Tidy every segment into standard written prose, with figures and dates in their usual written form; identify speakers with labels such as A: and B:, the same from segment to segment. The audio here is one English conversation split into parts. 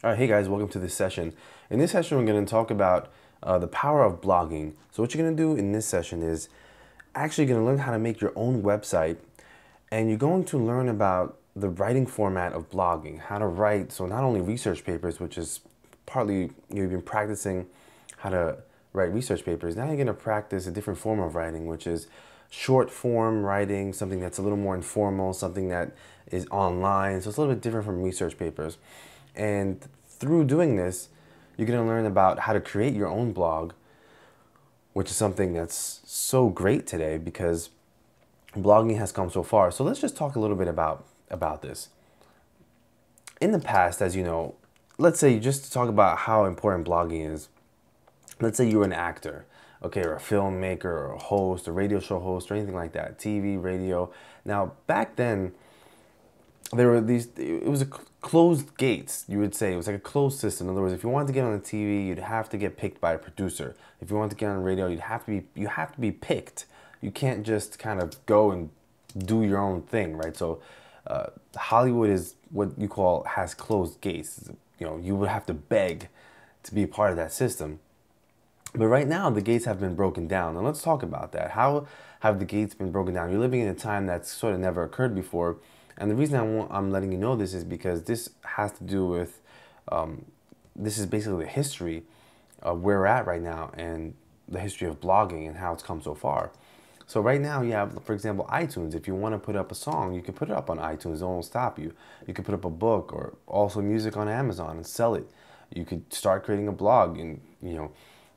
A: All right, hey guys, welcome to this session. In this session, we're going to talk about the power of blogging. So what you're going to do in this session is actually going to learn how to make your own website, and you're going to learn about the writing format of blogging, how to write. So not only research papers, which is partly you've been practicing how to write research papers. Now you're going to practice a different form of writing, which is short form writing, something that's a little more informal, something that is online. So it's a little bit different from research papers. And through doing this, you're going to learn about how to create your own blog, which is something that's so great today because blogging has come so far. So let's just talk a little bit about this. In the past, as you know, let's say just to talk about how important blogging is. Let's say you're an actor, okay, or a filmmaker, or a host, a radio show host, or anything like that, TV, radio. Now, back then, there were these, it was a closed gates, you would say. It was like a closed system. In other words, if you wanted to get on the TV, you'd have to get picked by a producer. If you wanted to get on the radio, you have to be picked. You can't just kind of go and do your own thing, right? So Hollywood is what you call has closed gates. You know, you would have to beg to be a part of that system. But right now, the gates have been broken down. And let's talk about that. How have the gates been broken down? You're living in a time that's sort of never occurred before. And the reason I'm letting you know this is because this has to do with, this is basically the history of where we're at right now and the history of blogging and how it's come so far. So right now you have, for example, iTunes. If you want to put up a song, you can put it up on iTunes. No one will stop you. You can put up a book or also music on Amazon and sell it. You could start creating a blog and, you know,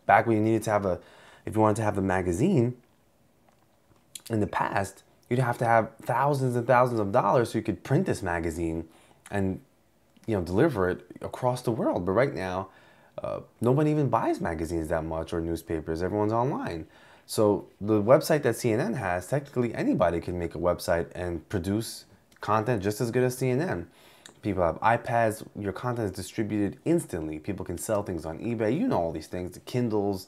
A: back when you needed to have if you wanted to have a magazine in the past, you'd have to have thousands and thousands of dollars so you could print this magazine and, you know, deliver it across the world. But right now, nobody even buys magazines that much or newspapers. Everyone's online. So the website that CNN has, technically anybody can make a website and produce content just as good as CNN. People have iPads, your content is distributed instantly. People can sell things on eBay. You know all these things, the Kindles,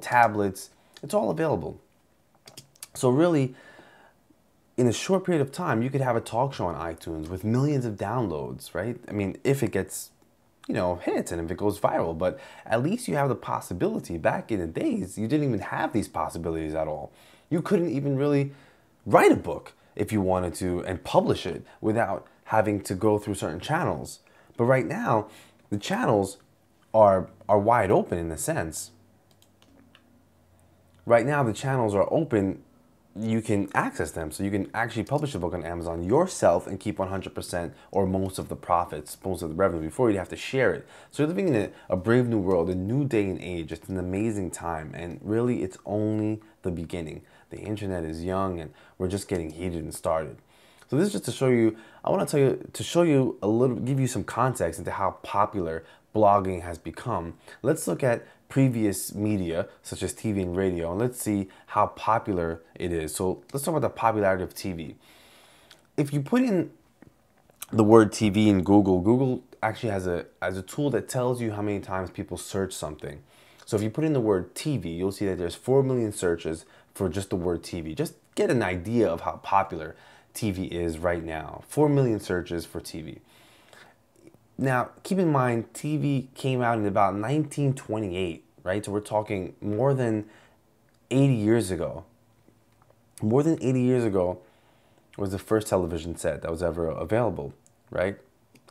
A: tablets, it's all available. So really, in a short period of time, you could have a talk show on iTunes with millions of downloads, right? I mean, if it gets, you know, hits and if it goes viral, but at least you have the possibility. Back in the days, you didn't even have these possibilities at all. You couldn't even really write a book if you wanted to and publish it without having to go through certain channels. But right now, the channels are wide open in a sense. Right now, the channels are open. You can access them. So you can actually publish a book on Amazon yourself and keep 100% or most of the profits, most of the revenue before you'd have to share it. So you're living in a brave new world, a new day and age. It's an amazing time. And really, it's only the beginning. The internet is young and we're just getting heated and started. So this is just to show you, I want to show you a little, give you some context into how popular blogging has become. Let's look at previous media, such as TV and radio, and let's see how popular it is. So let's talk about the popularity of TV. If you put in the word TV in Google, Google actually has a tool that tells you how many times people search something. So if you put in the word TV, you'll see that there's 4 million searches for just the word TV. Just get an idea of how popular TV is right now. 4 million searches for TV. Now, keep in mind, TV came out in about 1928, right? So we're talking more than 80 years ago. More than 80 years ago was the first television set that was ever available, right?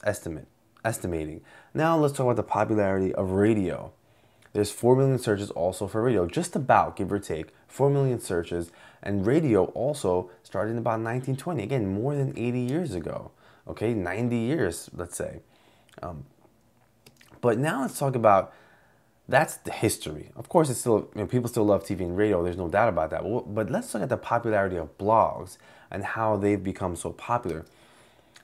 A: Estimating. Now let's talk about the popularity of radio. There's 4 million searches also for radio, just about, give or take, 4 million searches. And radio also started in about 1920, again, more than 80 years ago, okay, 90 years, let's say. But now let's talk about, that's the history. Of course, it's still, you know, people still love TV and radio, there's no doubt about that. But let's look at the popularity of blogs and how they've become so popular.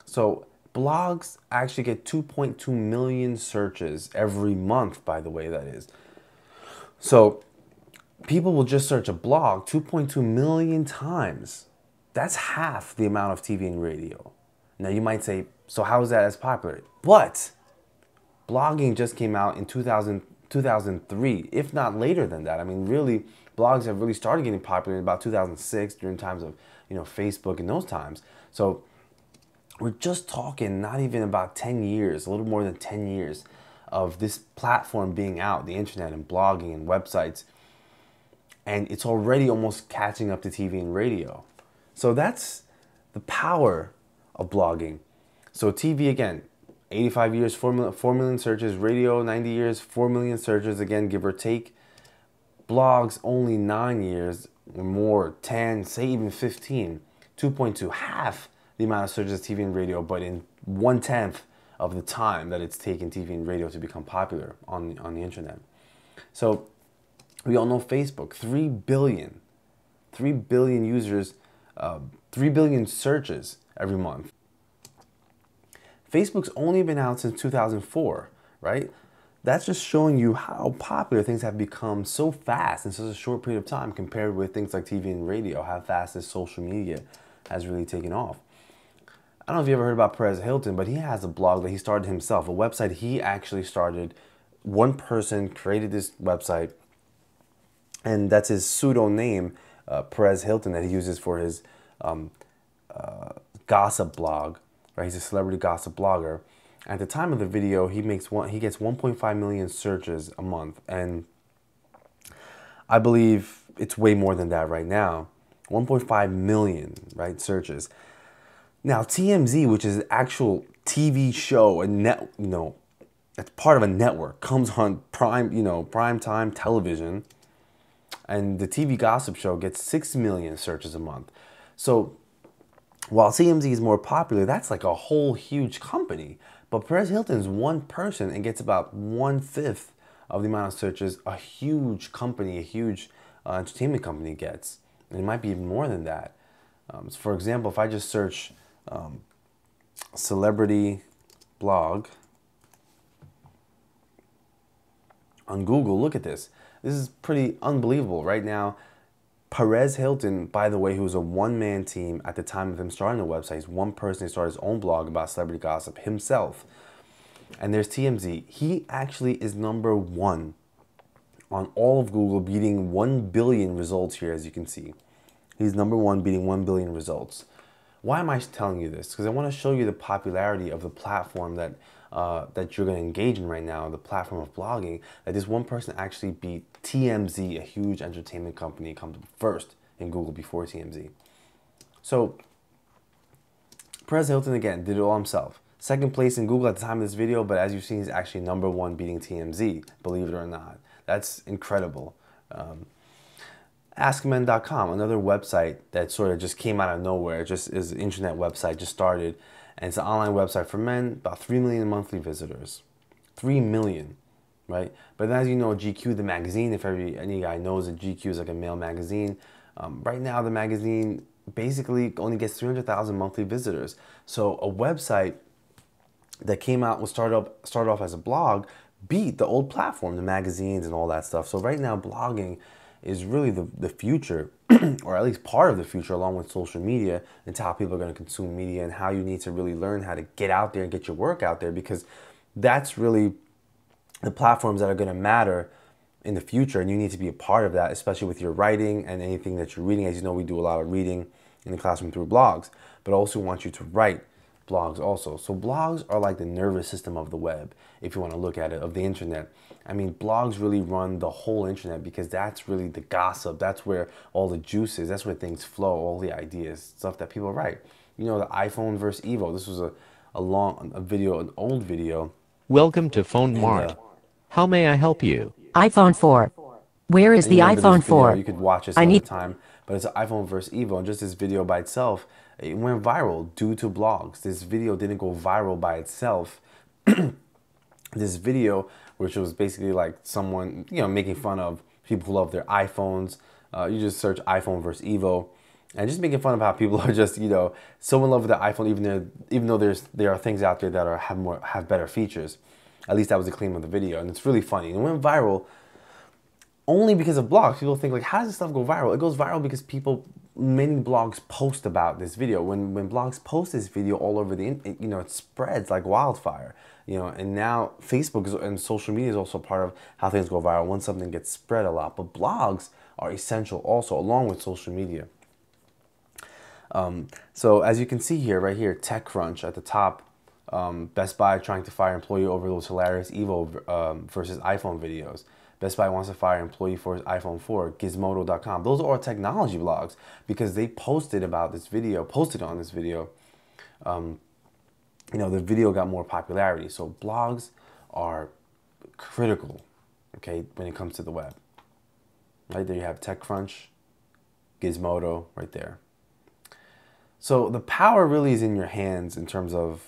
A: So blogs actually get 2.2 million searches every month, by the way, that is. So people will just search a blog 2.2 million times. That's half the amount of TV and radio. Now you might say, so how is that as popular? But blogging just came out in 2003, if not later than that. I mean, really, blogs have really started getting popular in about 2006 during times of, you know, Facebook and those times. So We're just talking not even about 10 years, a little more than 10 years of this platform being out, the internet and blogging and websites. And it's already almost catching up to TV and radio. So that's the power of blogging. So TV, again, 85 years, 4 million searches. Radio, 90 years, 4 million searches, again, give or take. Blogs, only 9 years or more, 10, say even 15, 2.2, half the amount of searches as TV and radio, but in 1/10 of the time that it's taken TV and radio to become popular on the internet. So we all know Facebook, 3 billion users, 3 billion searches every month. Facebook's only been out since 2004, right? That's just showing you how popular things have become so fast in such a short period of time compared with things like TV and radio, how fast this social media has really taken off. I don't know if you ever heard about Perez Hilton, but he has a blog that he started himself, a website he actually started. One person created this website, and that's his pseudo name, Perez Hilton, that he uses for his gossip blog. Right? He's a celebrity gossip blogger. At the time of the video, he gets 1.5 million searches a month, and I believe it's way more than that right now. 1.5 million, right, searches. Now TMZ, which is an actual TV show, it's part of a network, comes on prime time television, and the TV gossip show gets 6 million searches a month. So while TMZ is more popular, that's like a whole huge company. But Perez Hilton is one person and gets about 1/5 of the amount of searches a huge company, a huge entertainment company gets. And it might be even more than that. So for example, if I just search celebrity blog on Google, look at this. This is pretty unbelievable. Right now, Perez Hilton, by the way, who was a one-man team at the time of him starting the website, he's one person who started his own blog about celebrity gossip himself. And there's TMZ. He actually is #1 on all of Google, beating 1 billion results here, as you can see. He's #1, beating 1 billion results. Why am I telling you this? Because I want to show you the popularity of the platform that you're going to engage in right now, the platform of blogging, that this one person actually beat TMZ, a huge entertainment company, comes first in Google before TMZ. So Perez Hilton, again, did it all himself. Second place in Google at the time of this video, but as you've seen, he's actually #1 beating TMZ, believe it or not. That's incredible. AskMen.com, another website that sort of just came out of nowhere, just is an internet website, just started. And it's an online website for men, about 3 million monthly visitors. 3 million, right? But then, as you know, GQ, the magazine, if any guy knows that GQ is like a male magazine, right now the magazine basically only gets 300,000 monthly visitors. So a website that came out, started off as a blog, beat the old platform, the magazines and all that stuff. So right now, blogging is really the future, or at least part of the future, along with social media, and how people are going to consume media, and how you need to really learn how to get out there and get your work out there, because that's really the platforms that are going to matter in the future, and you need to be a part of that, especially with your writing and anything that you're reading. As you know, we do a lot of reading in the classroom through blogs, but also want you to write blogs also. So blogs are like the nervous system of the web, if you want to look at it, of the internet. I mean, blogs really run the whole internet, because that's really the gossip. That's where all the juice is. That's where things flow, all the ideas, stuff that people write. You know, the iPhone versus Evo. This was an old video.
B: Welcome to Phone Mart. How may I help you?
C: iPhone 4. Where is the iPhone 4?
A: You could watch this another time, but it's an iPhone versus Evo, and just this video by itself, it went viral due to blogs. This video didn't go viral by itself. This video, which was basically like someone, making fun of people who love their iPhones. You just search iPhone versus Evo, and just making fun of how people are just, so in love with the iPhone, even though there are things out there that have better features. At least that was the claim of the video, and it's really funny. And it went viral only because of blogs. People think, like, how does this stuff go viral? It goes viral because many blogs post about this video. When blogs post this video all over it spreads like wildfire. And now Facebook and social media is also part of how things go viral once something gets spread a lot. But blogs are essential also, along with social media. So as you can see here, right here, TechCrunch at the top, Best Buy trying to fire employee over those hilarious Evo versus iPhone videos. Best Buy wants to fire employee for his iPhone 4, Gizmodo.com. Those are all technology blogs because they posted on this video. The video got more popularity. So blogs are critical, okay, when it comes to the web. Right there you have TechCrunch, Gizmodo, right there. So the power really is in your hands in terms of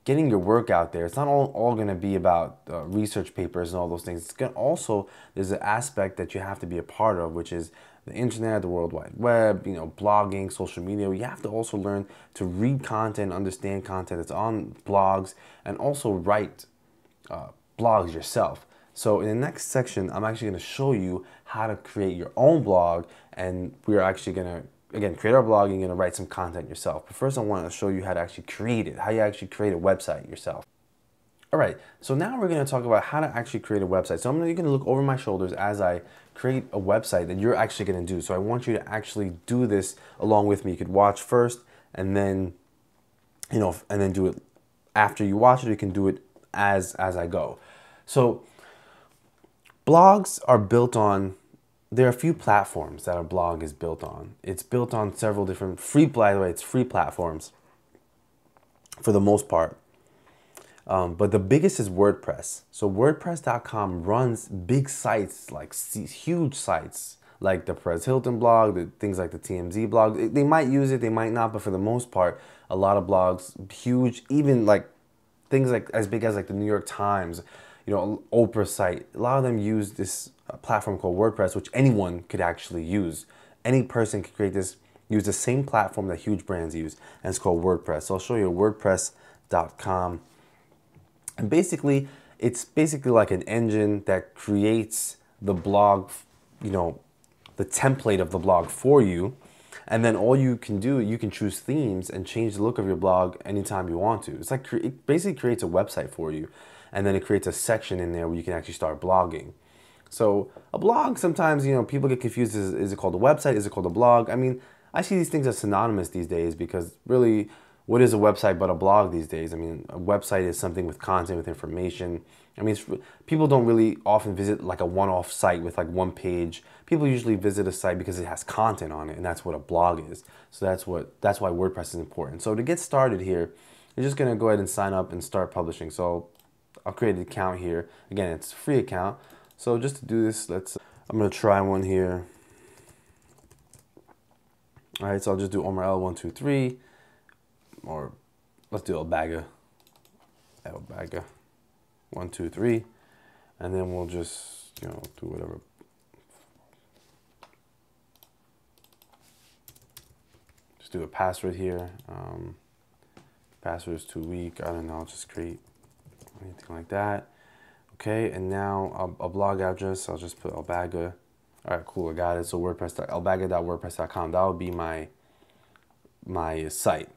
A: getting your work out there. It's not all going to be about research papers and all those things. It's going also, there's an aspect that you have to be a part of, which is the internet, the World Wide Web, blogging, social media. You have to also learn to read content, understand content that's on blogs, and also write blogs yourself. So in the next section, I'm actually going to show you how to create your own blog, and we're actually going to again, create our blog, you're gonna write some content yourself. But first I want to show you how to actually create it, how you actually create a website yourself. All right, so now we're gonna talk about how to actually create a website. So you're gonna look over my shoulders as I create a website that you're actually gonna do. So I want you to actually do this along with me. You could watch first and then, and then do it after you watch it. You can do it as I go. So blogs are built on, there are a few platforms that a blog is built on. It's built on several different by the way, it's free platforms for the most part. But the biggest is WordPress. So WordPress.com runs big sites, like huge sites, like the Perez Hilton blog, things like the TMZ blog. They might use it, they might not, but for the most part, a lot of blogs, huge, even like things like as big as like the New York Times, Oprah site. A lot of them use this platform called WordPress, which anyone could actually use. Any person could create this, use the same platform that huge brands use, and it's called WordPress. So I'll show you WordPress.com. And basically, it's basically like an engine that creates the blog, the template of the blog for you. And then all you can do, you can choose themes and change the look of your blog anytime you want to. It's like, it basically creates a website for you. And then it creates a section in there where you can actually start blogging. So a blog, sometimes, people get confused. Is it called a website? Is it called a blog? I mean, I see these things as synonymous these days because really, what is a website but a blog these days? I mean, a website is something with content, with information. I mean, people don't really often visit like a one-off site with like one page. People usually visit a site because it has content on it, and that's what a blog is. So that's why WordPress is important. So to get started here, you're just gonna go ahead and sign up and start publishing. So I'll create an account here. Again, it's a free account. So just to do this, I'm gonna try one here. All right, so I'll just do Omar L123, or let's do Elbaga 123, and then we'll just do whatever. Just do a password here. Password is too weak. I don't know. I'll just create anything like that. Okay, and now a blog address. I'll just put Elbaga. All right, cool. I got it. So elbaga.wordpress.com. That would be my site.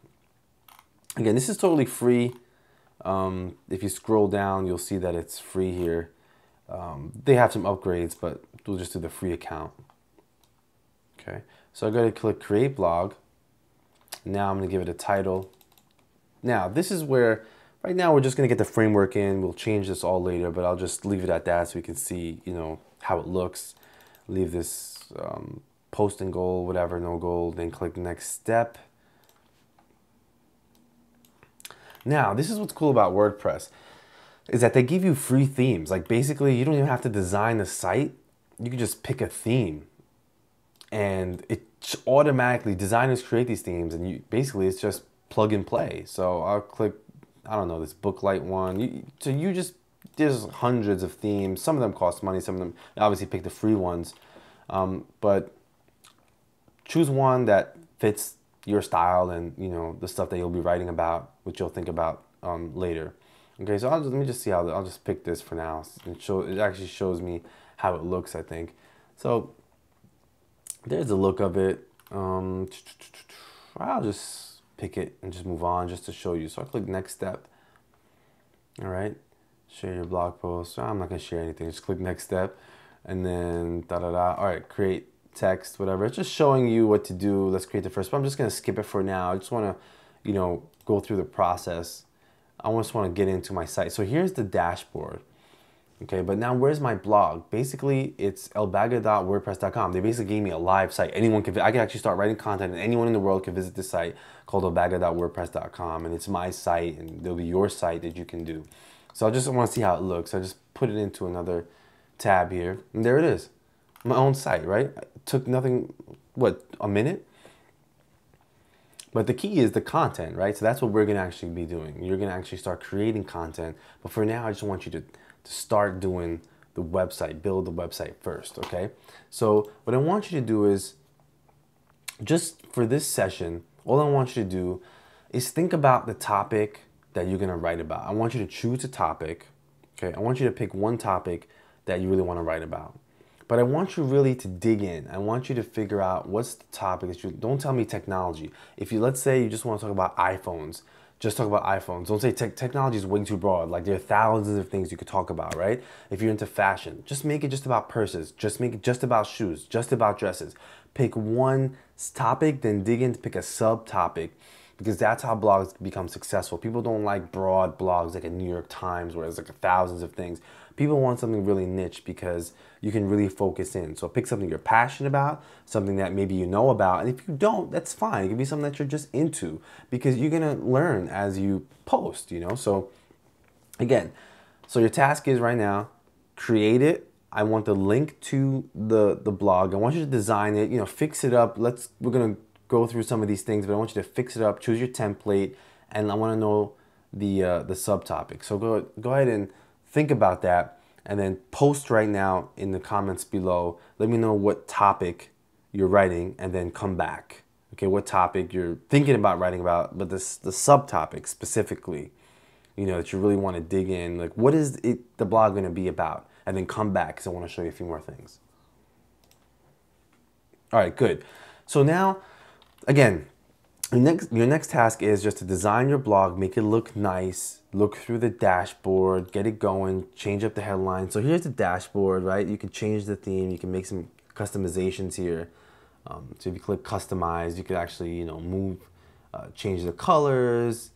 A: Again, this is totally free. If you scroll down, you'll see that it's free here. They have some upgrades, but we'll just do the free account. Okay, so I go to click Create Blog. Now I'm going to give it a title. Now this is where, right now we're just going to get the framework in. We'll change this all later, but I'll just leave it at that so we can see, how it looks. Leave this post and goal, whatever, no goal. Then click Next Step. Now, this is what's cool about WordPress, is that they give you free themes. Like basically, you don't even have to design the site. You can just pick a theme, and it automatically, designers create these themes, and basically it's just plug and play. So I'll click, I don't know, this Booklight one. There's hundreds of themes. Some of them cost money. Some of them, obviously pick the free ones, but choose one that fits your style and the stuff that you'll be writing about, which you'll think about later. Okay, so let me just see how I'll just pick this for now. It actually shows me how it looks, I think. So there's the look of it. I'll just pick it and just move on just to show you. So I click Next Step. All right, share your blog post. I'm not gonna share anything. Just click Next Step, and then All right, create text, whatever. It's just showing you what to do. Let's create the first, but I'm just gonna skip it for now. I just wanna, go through the process. I just wanna get into my site. So here's the dashboard. Okay, but now where's my blog? Basically, it's elbaga.wordpress.com. They basically gave me a live site. I can actually start writing content, and anyone in the world can visit this site called elbaga.wordpress.com, and it's my site, and there'll be your site that you can do. So I just want to see how it looks. I just put it into another tab here, and there it is. My own site, right? It took nothing, a minute? But the key is the content, right? So that's what we're gonna actually be doing. You're gonna actually start creating content, but for now, I just want you to start doing the website, build the website first, okay? So what I want you to do is, just for this session, all I want you to do is think about the topic that you're gonna write about. I want you to choose a topic, okay? I want you to pick one topic that you really wanna write about. But I want you really to dig in. I want you to figure out what's the topic that you, don't tell me technology. If you, let's say you just wanna talk about iPhones, just talk about iPhones. Don't say technology is way too broad. Like there are thousands of things you could talk about, right? If you're into fashion, just make it just about purses. Just make it just about shoes, just about dresses. Pick one topic, then dig in to pick a subtopic, because that's how blogs become successful. People don't like broad blogs like a New York Times where there's like thousands of things. People want something really niche because you can really focus in. So pick something you're passionate about, something that maybe you know about, and if you don't, that's fine. It can be something that you're just into, because you're gonna learn as you post, So again, so your task is right now, create it. I want the link to the blog. I want you to design it, fix it up. We're gonna go through some of these things, but I want you to fix it up, choose your template, and I wanna know the subtopic. So go ahead and think about that, and then post right now in the comments below. Let me know what topic you're writing, and then come back. Okay, what topic you're thinking about writing about, but the subtopic specifically, that you really want to dig in. Like, what is the blog going to be about? And then come back, because I want to show you a few more things. All right, good. So now, again, your next task is just to design your blog, make it look nice, look through the dashboard, get it going, change up the headline. So here's the dashboard, right? You can change the theme, you can make some customizations here. So if you click customize, you could actually, move, change the colors,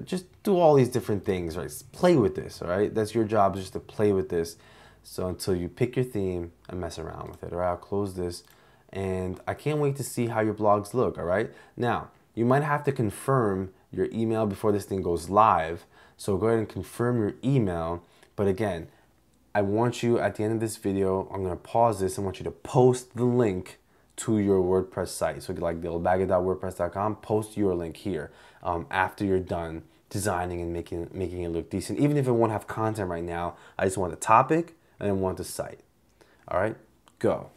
A: just do all these different things, right? Play with this, all right? That's your job, is just to play with this. So until you pick your theme and mess around with it. All right, I'll close this. And I can't wait to see how your blogs look, all right? Now, you might have to confirm your email before this thing goes live. So go ahead and confirm your email. But again, I want you, at the end of this video, I'm gonna pause this. I want you to post the link to your WordPress site. So like the elbaga.wordpress.com, post your link here after you're done designing and making it look decent. Even if it won't have content right now, I just want the topic and I want the site. All right, go.